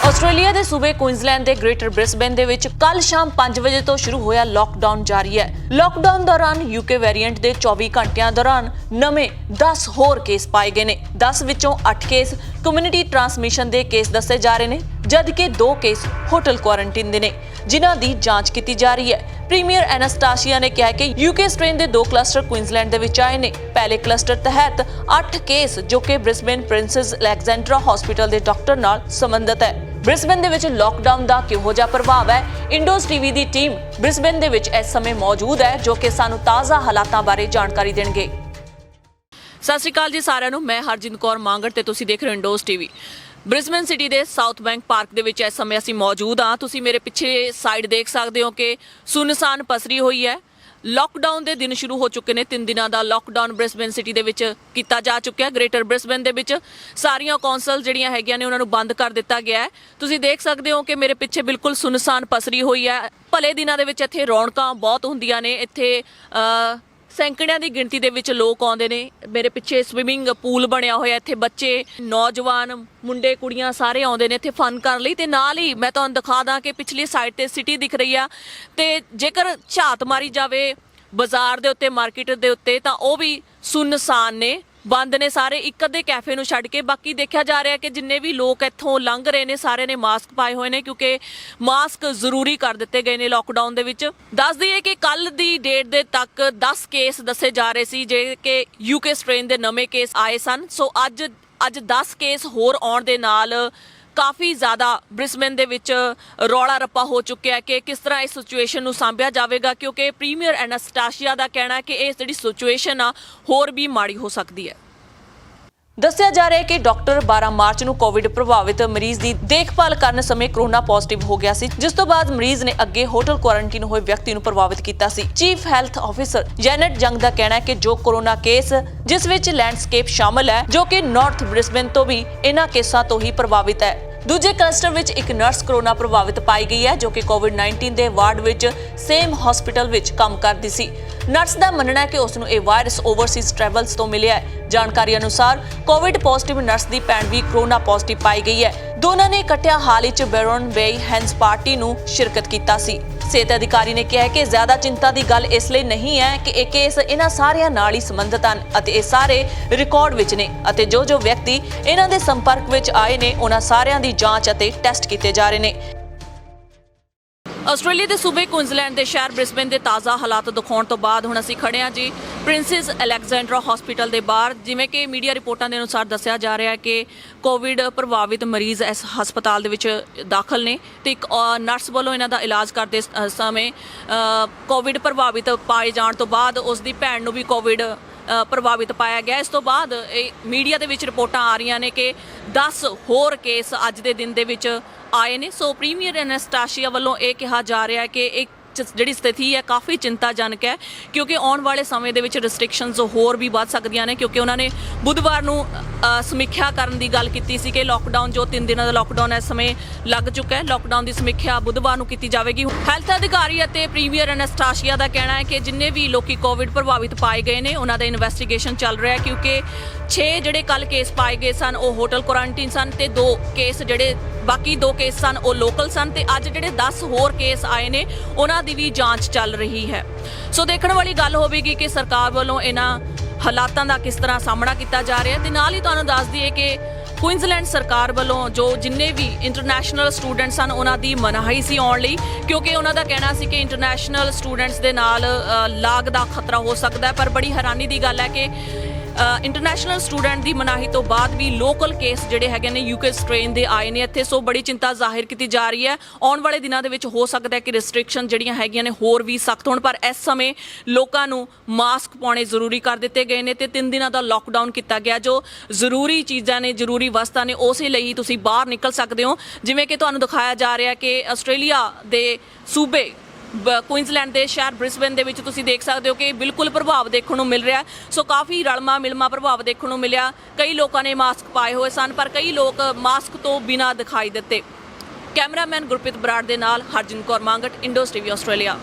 Australia ਦੇ ਸੂਬੇ Queensland ਦੇ ਗ੍ਰੇਟਰ ਬ੍ਰਿਸਬੇਨ ਦੇ ਵਿੱਚ ਕੱਲ ਸ਼ਾਮ 5 ਵਜੇ ਤੋਂ ਸ਼ੁਰੂ ਹੋਇਆ ਲਾਕਡਾਊਨ ਜਾਰੀ ਹੈ। ਲਾਕਡਾਊਨ ਦੌਰਾਨ ਯੂਕੇ ਵੇਰੀਐਂਟ ਦੇ 24 ਘੰਟਿਆਂ ਦੌਰਾਨ ਨਵੇਂ 10 ਹੋਰ ਕੇਸ ਪਾਏ ਗਏ ਨੇ। 10 ਵਿੱਚੋਂ 8 ਕੇਸ ਕਮਿਊਨਿਟੀ ਟ੍ਰਾਂਸਮਿਸ਼ਨ ਦੇ ਕੇਸ ਦੱਸੇ ਜਾ ਰਹੇ ਨੇ, ਜਦਕਿ 2 ਕੇਸ ਹੋਟਲ ਕੁਆਰੰਟਾਈਨ ਦੇ ਨੇ, ਜਿਨ੍ਹਾਂ ਦੀ ਜਾਂਚ ਕੀਤੀ ਜਾ ਰਹੀ ਹੈ। ਪ੍ਰੀਮੀਅਰ ਐਨਾਸਟਾਸੀਆ ਨੇ ਕਿਹਾ ਕਿ ਯੂਕੇ ਸਟ੍ਰੇਨ ਦੇ 2 ਕਲਸਟਰ ਕੁਈਨਜ਼ਲੈਂਡ ਦੇ ਵਿੱਚ ਆਏ ਨੇ। ਪਹਿਲੇ ਕਲਸਟਰ ਤਹਿਤ 8 ਕੇਸ ਜੋ ਕਿ ਬ੍ਰਿਸਬੇਨ ਪ੍ਰਿੰਸੈਸ ਅਲੈਗਜ਼ੈਂਡਰਾ ਹਸਪੀਟਲ ਦੇ ਡਾਕਟਰ ਨਾਲ ਸੰਬੰਧਿਤ ਹੈ। ਬ੍ਰਿਸਬੇਨ ਦੇ ਵਿੱਚ ਲਾਕਡਾਊਨ ਦਾ ਕਿਹੋ ਜਿਹਾ ਪ੍ਰਭਾਵ ਹੈ? IndozTv ਦੀ ਟੀਮ ਬ੍ਰਿਸਬੇਨ ਦੇ ਵਿੱਚ ਇਸ ਸਮੇਂ ਮੌਜੂਦ ਹੈ, ਜੋ ਕਿ ਸਾਨੂੰ ਤਾਜ਼ਾ ਹਾਲਾਤਾਂ ਬਾਰੇ ਜਾਣਕਾਰੀ ਦੇਣਗੇ। ਸਤਿ ਸ਼੍ਰੀ ਅਕਾਲ ਜੀ ਸਾਰਿਆਂ ਨੂੰ, ਮੈਂ ਹਰਜਿੰਦ ਕੌਰ ਮਾਂਗੜ ਤੇ ਤੁਸੀਂ ਦੇਖ ਰਹੇ ਹੋ IndozTv। ਬ੍ਰਿਸਬੇਨ ਸਿਟੀ ਦੇ ਸਾਊਥ ਬੈਂਕ ਪਾਰਕ ਦੇ ਵਿੱਚ ਇਸ ਸਮੇਂ ਅਸੀਂ ਮੌਜੂਦ ਹਾਂ। ਤੁਸੀਂ ਮੇਰੇ ਪਿੱਛੇ ਸਾਈਡ ਦੇਖ ਸਕਦੇ ਹੋ ਕਿ ਸੁੰਨਸਾਨ ਪਸਰੀ ਹੋਈ ਹੈ। ਲਾਕਡਾਊਨ ਦੇ ਦਿਨ ਸ਼ੁਰੂ ਹੋ ਚੁੱਕੇ ਨੇ। 3 ਦਿਨਾਂ ਦਾ ਲਾਕਡਾਊਨ ਬ੍ਰਿਸਬੇਨ ਸਿਟੀ ਦੇ ਵਿੱਚ ਕੀਤਾ ਜਾ ਚੁੱਕਿਆ। ਗ੍ਰੇਟਰ ਬ੍ਰਿਸਬੇਨ ਦੇ ਵਿੱਚ ਸਾਰੀਆਂ ਕੌਂਸਲ ਜਿਹੜੀਆਂ ਹੈਗੀਆਂ ਨੇ ਉਹਨਾਂ ਨੂੰ ਬੰਦ ਕਰ ਦਿੱਤਾ ਗਿਆ ਹੈ। ਤੁਸੀਂ ਦੇਖ ਸਕਦੇ ਹੋ ਕਿ ਮੇਰੇ ਪਿੱਛੇ ਬਿਲਕੁਲ ਸੁੰਨਸਾਨ ਪਸਰੀ ਹੋਈ ਹੈ। ਭਲੇ ਦਿਨਾਂ ਦੇ ਵਿੱਚ ਇੱਥੇ ਰੌਣਕਾਂ ਬਹੁਤ ਹੁੰਦੀਆਂ ਨੇ। ਇੱਥੇ ਸੈਂਕੜਿਆਂ ਦੀ ਗਿਣਤੀ ਦੇ ਵਿੱਚ ਲੋਕ ਆਉਂਦੇ ਨੇ। ਮੇਰੇ ਪਿੱਛੇ ਸਵਿਮਿੰਗ ਪੂਲ ਬਣਿਆ ਹੋਇਆ, ਇੱਥੇ ਬੱਚੇ, ਨੌਜਵਾਨ, ਮੁੰਡੇ, ਕੁੜੀਆਂ ਸਾਰੇ ਆਉਂਦੇ ਨੇ ਇੱਥੇ ਫਨ ਕਰਨ ਲਈ। ਤੇ ਨਾਲ ਹੀ ਮੈਂ ਤੁਹਾਨੂੰ ਦਿਖਾ ਦਾਂ ਕਿ ਪਿਛਲੀ ਸਾਈਡ ਤੇ ਸਿਟੀ ਦਿਖ ਰਹੀ ਆ, ਤੇ ਜੇਕਰ ਝਾਤ ਮਾਰੀ ਜਾਵੇ ਬਾਜ਼ਾਰ ਦੇ ਉੱਤੇ, ਮਾਰਕੀਟ ਦੇ ਉੱਤੇ, ਤਾਂ ਉਹ ਵੀ ਸੁੰਨਸਾਨ ਨੇ, ਬੰਦ ਨੇ ਸਾਰੇ, ਇੱਕ ਅੱਧੇ ਕੈਫੇ ਨੂੰ ਛੱਡ ਕੇ। ਬਾਕੀ ਦੇਖਿਆ ਜਾ ਰਿਹਾ ਕਿ ਜਿੰਨੇ ਵੀ ਲੋਕ ਇੱਥੋਂ ਲੰਘ ਰਹੇ ਨੇ ਸਾਰਿਆਂ ਨੇ ਮਾਸਕ ਪਾਏ ਹੋਏ ਨੇ, ਕਿਉਂਕਿ ਮਾਸਕ ਜ਼ਰੂਰੀ ਕਰ ਦਿੱਤੇ ਗਏ ਨੇ ਲਾਕਡਾਊਨ ਦੇ ਵਿੱਚ। ਦੱਸ ਦਈਏ ਕਿ ਕੱਲ ਦੀ ਡੇਟ ਦੇ ਤੱਕ 10 ਕੇਸ ਦੱਸੇ ਜਾ ਰਹੇ ਸੀ, ਜੇ ਕਿ ਯੂਕੇ ਸਟ੍ਰੇਨ ਦੇ ਨਵੇਂ ਕੇਸ ਆਏ ਸਨ। ਸੋ ਅੱਜ 10 ਕੇਸ ਹੋਰ ਆਉਣ ਦੇ ਨਾਲ ਕਾਫੀ ਜ਼ਿਆਦਾ ਬ੍ਰਿਸਬੇਨ ਦੇ ਵਿੱਚ ਰੌਲਾ ਰੱਪਾ ਹੋ ਚੁੱਕਿਆ ਕਿ ਕਿਸ ਤਰ੍ਹਾਂ ਇਸ ਸਿਚੁਏਸ਼ਨ ਨੂੰ ਸਾਂਭਿਆ ਜਾਵੇਗਾ, ਕਿਉਂਕਿ ਪ੍ਰੀਮੀਅਰ ਐਨਾਸਟਾਸੀਆ ਦਾ ਕਹਿਣਾ ਹੈ ਕਿ ਇਹ ਜਿਹੜੀ ਸਿਚੁਏਸ਼ਨ ਆ ਹੋਰ ਵੀ ਮਾੜੀ ਹੋ ਸਕਦੀ ਹੈ। ਦੱਸਿਆ ਜਾ ਰਿਹਾ ਹੈ ਕਿ ਡਾਕਟਰ 12 ਮਾਰਚ ਨੂੰ ਕੋਵਿਡ ਪ੍ਰਭਾਵਿਤ ਮਰੀਜ਼ ਦੀ ਦੇਖਭਾਲ ਕਰਨ ਸਮੇਂ ਕਰੋਨਾ ਪੋਜ਼ਿਟਿਵ ਹੋ ਗਿਆ ਸੀ, ਜਿਸ ਤੋਂ ਬਾਅਦ ਮਰੀਜ਼ ਨੇ ਅੱਗੇ ਹੋਟਲ ਕੁਆਰੰਟਾਈਨ ਹੋਏ ਵਿਅਕਤੀ ਨੂੰ ਪ੍ਰਭਾਵਿਤ ਕੀਤਾ ਸੀ। ਚੀਫ ਹੈਲਥ ਆਫੀਸਰ ਜੈਨਟ ਜੰਗ ਦਾ ਕਹਿਣਾ ਹੈ ਕਿ ਜੋ ਕੋਰੋਨਾ ਕੇਸ, ਜਿਸ ਵਿੱਚ ਲੈਂਡਸਕੇਪ ਸ਼ਾਮਲ ਹੈ, ਜੋ ਕਿ ਨਾਰਥ ਬ੍ਰਿਸਬੇਨ ਤੋਂ ਵੀ ਇਹਨਾਂ ਕੇਸਾਂ ਤੋਂ ਹੀ ਪ੍ਰਭਾਵਿਤ ਹੈ। ਦੂਜੇ ਕਲਸਟਰ ਵਿੱਚ ਇੱਕ ਨਰਸ ਕਰੋਨਾ ਪ੍ਰਭਾਵਿਤ ਪਾਈ ਗਈ ਹੈ, ਜੋ ਕਿ Covid-19 ਦੇ ਵਾਰਡ ਵਿੱਚ ਸੇਮ ਹਸਪੀਟਲ ਵਿੱਚ ਕੰਮ ਕਰਦੀ ਸੀ। ਨਰਸ ਦਾ ਮੰਨਣਾ ਹੈ ਕਿ ਉਸ ਨੂੰ ਇਹ ਵਾਇਰਸ ਓਵਰਸੀਜ਼ ਟਰੈਵਲਸ ਤੋਂ ਮਿਲਿਆ ਹੈ। ਜਾਣਕਾਰੀ ਅਨੁਸਾਰ ਕੋਵਿਡ ਪੋਜ਼ਿਟਿਵ ਨਰਸ ਦੀ ਭੈਣ ਵੀ ਕਰੋਨਾ ਪੋਜ਼ਿਟਿਵ ਪਾਈ ਗਈ ਹੈ। ਦੋਨਾਂ ਨੇ ਇਕੱਠਿਆਂ ਹਾਲ ਹੀ 'ਚ ਬੈਰੋਨ ਬੇਈ ਹੈਂਸ ਪਾਰਟੀ ਨੂੰ ਸ਼ਿਰਕਤ ਕੀਤਾ ਸੀ। ਸਿਹਤ ਅਧਿਕਾਰੀ ਨੇ ਕਿਹਾ ਕਿ ਜ਼ਿਆਦਾ ਚਿੰਤਾ ਦੀ ਗੱਲ ਇਸ ਲਈ ਨਹੀਂ ਹੈ ਕਿ ਇਹ ਕੇਸ ਇਹਨਾਂ ਸਾਰਿਆਂ ਨਾਲ ਹੀ ਸੰਬੰਧਿਤ ਹਨ ਅਤੇ ਇਹ ਸਾਰੇ ਰਿਕਾਰਡ ਵਿੱਚ ਨੇ, ਅਤੇ ਜੋ ਵਿਅਕਤੀ ਇਹਨਾਂ ਦੇ ਸੰਪਰਕ ਵਿੱਚ ਆਏ ਨੇ ਉਹਨਾਂ ਸਾਰਿਆਂ ਦੀ ਜਾਂਚ ਅਤੇ ਟੈਸਟ ਕੀਤੇ ਜਾ ਰਹੇ ਨੇ। ਆਸਟ੍ਰੇਲੀਆ ਦੇ ਸੂਬੇ ਕੁਈਨਜ਼ਲੈਂਡ ਦੇ ਸ਼ਹਿਰ ਬ੍ਰਿਸਬੇਨ ਦੇ ਤਾਜ਼ਾ ਹਾਲਾਤ ਦਿਖਾਉਣ ਤੋਂ ਬਾਅਦ ਹੁਣ ਅਸੀਂ ਖੜੇ ਹਾਂ ਜੀ ਪ੍ਰਿੰਸੈਸ ਅਲੈਗਜ਼ੈਂਡਰਾ ਹਸਪੀਟਲ ਦੇ ਬਾਹਰ। ਜਿਵੇਂ ਕਿ ਮੀਡੀਆ ਰਿਪੋਰਟਾਂ ਦੇ ਅਨੁਸਾਰ ਦੱਸਿਆ ਜਾ ਰਿਹਾ ਹੈ ਕਿ ਕੋਵਿਡ ਪ੍ਰਭਾਵਿਤ ਮਰੀਜ਼ ਇਸ ਹਸਪਤਾਲ ਦੇ ਵਿੱਚ ਦਾਖਲ ਨੇ, ਤੇ ਇੱਕ ਨਰਸ ਵੱਲੋਂ ਇਹਨਾਂ ਦਾ ਇਲਾਜ ਕਰਦੇ ਸਮੇਂ ਕੋਵਿਡ ਪ੍ਰਭਾਵਿਤ ਪਾਏ ਜਾਣ ਤੋਂ ਬਾਅਦ ਉਸ ਦੀ ਭੈਣ ਨੂੰ ਵੀ ਕੋਵਿਡ ਪ੍ਰਭਾਵਿਤ ਪਾਇਆ ਗਿਆ। ਇਸ ਤੋਂ ਬਾਅਦ ਇਹ ਮੀਡੀਆ ਦੇ ਵਿੱਚ ਰਿਪੋਰਟਾਂ ਆ ਰਹੀਆਂ ਨੇ ਕਿ 10 ਹੋਰ ਕੇਸ ਅੱਜ ਦੇ ਦਿਨ ਦੇ ਵਿੱਚ ਆਏ ਨੇ। ਸੋ ਪ੍ਰੀਮੀਅਰ ਐਨਾਸਟਾਸੀਆ ਵੱਲੋਂ ਇਹ ਕਿਹਾ ਜਾ ਰਿਹਾ ਹੈ ਕਿ ਇੱਕ ਜਿਹੜੀ ਸਥਿਤੀ ਹੈ ਕਾਫੀ ਚਿੰਤਾਜਨਕ ਹੈ, ਕਿਉਂਕਿ ਆਉਣ ਵਾਲੇ ਸਮੇਂ ਦੇ ਵਿੱਚ ਰਿਸਟ੍ਰਿਕਸ਼ਨਸ ਹੋਰ ਵੀ ਵੱਧ ਸਕਦੀਆਂ ਨੇ, ਕਿਉਂਕਿ ਉਹਨਾਂ ਨੇ ਬੁੱਧਵਾਰ ਨੂੰ ਸਮੀਖਿਆ ਕਰਨ ਦੀ ਗੱਲ ਕੀਤੀ ਸੀ ਕਿ ਲਾਕਡਾਊਨ, ਜੋ 3 ਦਿਨਾਂ ਦਾ ਲਾਕਡਾਊਨ ਇਸ ਸਮੇਂ ਲੱਗ ਚੁੱਕਾ ਹੈ, ਲਾਕਡਾਊਨ ਦੀ ਸਮੀਖਿਆ ਬੁੱਧਵਾਰ ਨੂੰ ਕੀਤੀ ਜਾਵੇਗੀ। ਹੈਲਥ ਅਧਿਕਾਰੀ ਅਤੇ ਪ੍ਰੀਮੀਅਰ ਐਨਾਸਟਾਸੀਆ ਦਾ ਕਹਿਣਾ ਹੈ ਕਿ ਜਿੰਨੇ ਵੀ ਲੋਕੀ ਕੋਵਿਡ ਪ੍ਰਭਾਵਿਤ ਪਾਏ ਗਏ ਨੇ ਉਹਨਾਂ ਦਾ ਇਨਵੈਸਟੀਗੇਸ਼ਨ ਚੱਲ ਰਿਹਾ ਹੈ, ਕਿਉਂਕਿ 6 ਜਿਹੜੇ ਕੱਲ ਕੇਸ ਪਾਏ ਗਏ ਸਨ ਉਹ ਹੋਟਲ ਕੁਆਰੰਟਾਈਨ ਸਨ, ਤੇ 2 ਕੇਸ ਜਿਹੜੇ ਬਾਕੀ 2 ਕੇਸ ਸਨ ਉਹ ਲੋਕਲ ਸਨ, ਤੇ ਅੱਜ ਜਿਹੜੇ 10 ਹੋਰ ਕੇਸ ਆਏ ਨੇ ਉਹਨਾਂ ਦੀ ਵੀ ਜਾਂਚ ਚੱਲ ਰਹੀ ਹੈ। ਸੋ ਦੇਖਣ ਵਾਲੀ ਗੱਲ ਹੋਵੇਗੀ ਕਿ ਸਰਕਾਰ ਵੱਲੋਂ ਇਹਨਾਂ ਹਾਲਾਤਾਂ ਦਾ ਕਿਸ ਤਰ੍ਹਾਂ ਸਾਹਮਣਾ ਕੀਤਾ ਜਾ ਰਿਹਾ ਹੈ। ਤੇ ਨਾਲ ਹੀ ਤੁਹਾਨੂੰ ਦੱਸ ਦਈਏ ਕਿ ਕੁਈਨਜ਼ਲੈਂਡ ਸਰਕਾਰ ਵੱਲੋਂ ਜੋ ਜਿੰਨੇ ਵੀ ਇੰਟਰਨੈਸ਼ਨਲ ਸਟੂਡੈਂਟਸ ਹਨ ਉਹਨਾਂ ਦੀ ਮਨਾਹੀ ਸੀ ਆਉਣ ਲਈ, ਕਿਉਂਕਿ ਉਹਨਾਂ ਦਾ ਕਹਿਣਾ ਸੀ ਕਿ ਇੰਟਰਨੈਸ਼ਨਲ ਸਟੂਡੈਂਟਸ ਦੇ ਨਾਲ ਲਾਗ ਦਾ ਖਤਰਾ ਹੋ ਸਕਦਾ ਹੈ। ਪਰ ਬੜੀ ਹੈਰਾਨੀ ਦੀ ਗੱਲ ਹੈ ਕਿ ਇੰਟਰਨੈਸ਼ਨਲ ਸਟੂਡੈਂਟ ਦੀ ਮਨਾਹੀ ਤੋਂ ਬਾਅਦ ਵੀ ਲੋਕਲ ਕੇਸ ਜਿਹੜੇ ਹੈਗੇ ਨੇ ਯੂਕੇ ਸਟ੍ਰੇਨ ਦੇ ਆਏ ਨੇ ਇੱਥੇ। ਸੋ ਬੜੀ ਚਿੰਤਾ ਜ਼ਾਹਿਰ ਕੀਤੀ ਜਾ ਰਹੀ ਹੈ। ਆਉਣ ਵਾਲੇ ਦਿਨਾਂ ਦੇ ਵਿੱਚ ਹੋ ਸਕਦਾ ਹੈ ਕਿ ਰਿਸਟ੍ਰਿਕਸ਼ਨ ਜਿਹੜੀਆਂ ਹੈਗੀਆਂ ਨੇ ਹੋਰ ਵੀ ਸਖਤ ਹੋਣ, ਪਰ ਇਸ ਸਮੇਂ ਲੋਕਾਂ ਨੂੰ ਮਾਸਕ ਪਾਉਣੇ ਜ਼ਰੂਰੀ ਕਰ ਦਿੱਤੇ ਗਏ ਨੇ ਤੇ 3 ਦਿਨਾਂ ਦਾ ਲਾਕਡਾਊਨ ਕੀਤਾ ਗਿਆ। ਜੋ ਜ਼ਰੂਰੀ ਚੀਜ਼ਾਂ ਨੇ, ਜ਼ਰੂਰੀ ਵਸਤਾਂ ਨੇ, ਉਸੇ ਲਈ ਹੀ ਤੁਸੀਂ ਬਾਹਰ ਨਿਕਲ ਸਕਦੇ ਹੋ। ਜਿਵੇਂ ਕਿ ਤੁਹਾਨੂੰ ਦਿਖਾਇਆ ਜਾ ਰਿਹਾ ਕਿ ਆਸਟ੍ਰੇਲੀਆ ਦੇ ਸੂਬੇ ਕੁਈਨਜ਼ਲੈਂਡ ਦੇ ਸ਼ਹਿਰ ਬ੍ਰਿਸਬੇਨ ਦੇ ਵਿੱਚ ਤੁਸੀਂ ਦੇਖ ਸਕਦੇ ਹੋ ਕਿ ਬਿਲਕੁਲ ਪ੍ਰਭਾਵ ਦੇਖਣ ਨੂੰ ਮਿਲ ਰਿਹਾ। ਸੋ ਕਾਫੀ ਰਲਮਾ ਮਿਲਮਾ ਪ੍ਰਭਾਵ ਦੇਖਣ ਨੂੰ ਮਿਲਿਆ। ਕਈ ਲੋਕਾਂ ਨੇ ਮਾਸਕ ਪਾਏ ਹੋਏ ਸਨ, ਪਰ ਕਈ ਲੋਕ ਮਾਸਕ ਤੋਂ ਬਿਨਾਂ ਦਿਖਾਈ ਦਿੱਤੇ। ਕੈਮਰਾਮੈਨ ਗੁਰਪ੍ਰੀਤ ਬਰਾੜ ਦੇ ਨਾਲ ਹਰਜਿੰਦ ਕੌਰ ਮਾਂਗਟ, IndozTv ਆਸਟ੍ਰੇਲੀਆ।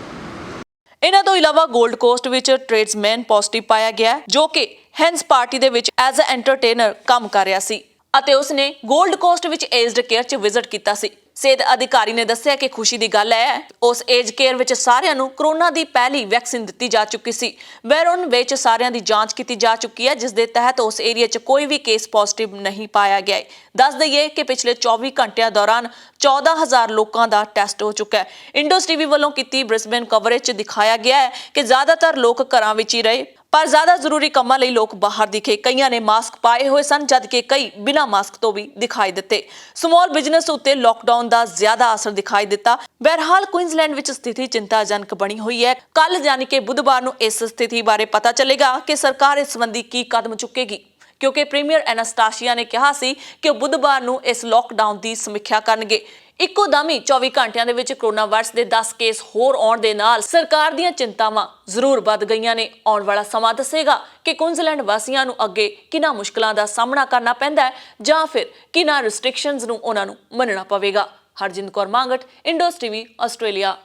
ਇਹਨਾਂ ਤੋਂ ਇਲਾਵਾ ਗੋਲਡ ਕੋਸਟ ਵਿੱਚ ਟ੍ਰੇਡਸਮੈਨ ਪੋਜ਼ਿਟਿਵ ਪਾਇਆ ਗਿਆ, ਜੋ ਕਿ ਹੈਂਸ ਪਾਰਟੀ ਦੇ ਵਿੱਚ ਐਜ਼ ਅ ਐਂਟਰਟੇਨਰ ਕੰਮ ਕਰ ਰਿਹਾ ਸੀ। ਅਤੇ ਉਸਨੇ ਗੋਲਡ ਕੋਸਟ ਵਿੱਚ ਏਜਡ ਕੇਅਰ 'ਚ ਵਿਜ਼ਿਟ ਕੀਤਾ ਸੀ। ਸਿਹਤ ਅਧਿਕਾਰੀ ਨੇ ਦੱਸਿਆ ਕਿ ਖੁਸ਼ੀ ਦੀ ਗੱਲ ਹੈ ਉਸ ਏਜ ਕੇਅਰ ਵਿੱਚ ਸਾਰਿਆਂ ਨੂੰ ਕੋਰੋਨਾ ਦੀ ਪਹਿਲੀ ਵੈਕਸੀਨ ਦਿੱਤੀ ਜਾ ਚੁੱਕੀ ਸੀ। ਵੈਰੋਨ ਵਿੱਚ ਸਾਰਿਆਂ ਦੀ ਜਾਂਚ ਕੀਤੀ ਜਾ ਚੁੱਕੀ ਹੈ, ਜਿਸ ਦੇ ਤਹਿਤ ਉਸ ਏਰੀਆ 'ਚ ਕੋਈ ਵੀ ਕੇਸ ਪੋਜ਼ਿਟਿਵ ਨਹੀਂ ਪਾਇਆ ਗਿਆ ਹੈ। ਦੱਸ ਦਈਏ ਕਿ ਪਿਛਲੇ 24 ਘੰਟਿਆਂ ਦੌਰਾਨ 14,000 ਲੋਕਾਂ ਦਾ ਟੈਸਟ ਹੋ ਚੁੱਕਾ ਹੈ। ਇੰਡੋਜ਼ ਟੀਵੀ ਵੱਲੋਂ ਕੀਤੀ ਬ੍ਰਿਸਬੇਨ ਕਵਰੇਜ 'ਚ ਦਿਖਾਇਆ ਗਿਆ ਹੈ ਕਿ ਜ਼ਿਆਦਾਤਰ ਲੋਕ ਘਰਾਂ ਵਿੱਚ ਹੀ ਰਹੇ, ਪਰ ਜ਼ਿਆਦਾ ਜ਼ਰੂਰੀ ਕੰਮਾਂ ਲਈ ਲੋਕ ਬਾਹਰ ਦਿਖੇ। ਕਈਆਂ ਨੇ ਮਾਸਕ ਪਾਏ ਹੋਏ ਸਨ, ਜਦਕਿ ਕਈ ਬਿਨਾਂ ਮਾਸਕ ਤੋਂ ਵੀ ਦਿਖਾਈ ਦਿੱਤੇ। ਸਮਾਲ ਬਿਜ਼ਨਸ ਉੱਤੇ ਲਾਕਡਾਊਨ ਦਾ ਜ਼ਿਆਦਾ ਅਸਰ ਦਿਖਾਈ ਦਿੱਤਾ। ਬਹਰਹਾਲ ਕੁਈਨਜ਼ਲੈਂਡ ਵਿੱਚ ਸਥਿਤੀ ਚਿੰਤਾਜਨਕ ਬਣੀ ਹੋਈ ਹੈ। ਕੱਲ ਯਾਨੀ ਕਿ ਬੁੱਧਵਾਰ ਨੂੰ ਇਸ ਸਥਿਤੀ ਬਾਰੇ ਪਤਾ ਚੱਲੇਗਾ ਕਿ ਸਰਕਾਰ ਇਸ ਸੰਬੰਧੀ ਕੀ ਕਦਮ ਚੁੱਕੇਗੀ, ਕਿਉਂਕਿ ਪ੍ਰੀਮੀਅਰ ਐਨਾਸਟਾਸੀਆ ਨੇ ਕਿਹਾ ਸੀ ਕਿ ਉਹ ਬੁੱਧਵਾਰ ਨੂੰ ਇਸ ਲਾਕਡਾਊਨ ਦੀ ਸਮੀਖਿਆ ਕਰਨਗੇ। ਇੱਕੋ ਦਮ ਹੀ 24 ਘੰਟਿਆਂ ਦੇ ਵਿੱਚ ਕੋਰੋਨਾ ਵਾਇਰਸ ਦੇ 10 ਕੇਸ ਹੋਰ ਆਉਣ ਦੇ ਨਾਲ ਸਰਕਾਰ ਦੀਆਂ ਚਿੰਤਾਵਾਂ ਜ਼ਰੂਰ ਵੱਧ ਗਈਆਂ ਨੇ। ਆਉਣ ਵਾਲਾ ਸਮਾਂ ਦੱਸੇਗਾ ਕਿ ਕੁਈਨਜ਼ਲੈਂਡ ਵਾਸੀਆਂ ਨੂੰ ਅੱਗੇ ਕਿਹਨਾਂ ਮੁਸ਼ਕਲਾਂ ਦਾ ਸਾਹਮਣਾ ਕਰਨਾ ਪੈਂਦਾ ਹੈ ਜਾਂ ਫਿਰ ਕਿਹਨਾਂ ਰਿਸਟ੍ਰਿਕਸ਼ਨਸ ਨੂੰ ਉਹਨਾਂ ਨੂੰ ਮੰਨਣਾ ਪਵੇਗਾ। Harjinder Kaur Mangat, Indoz TV, Australia.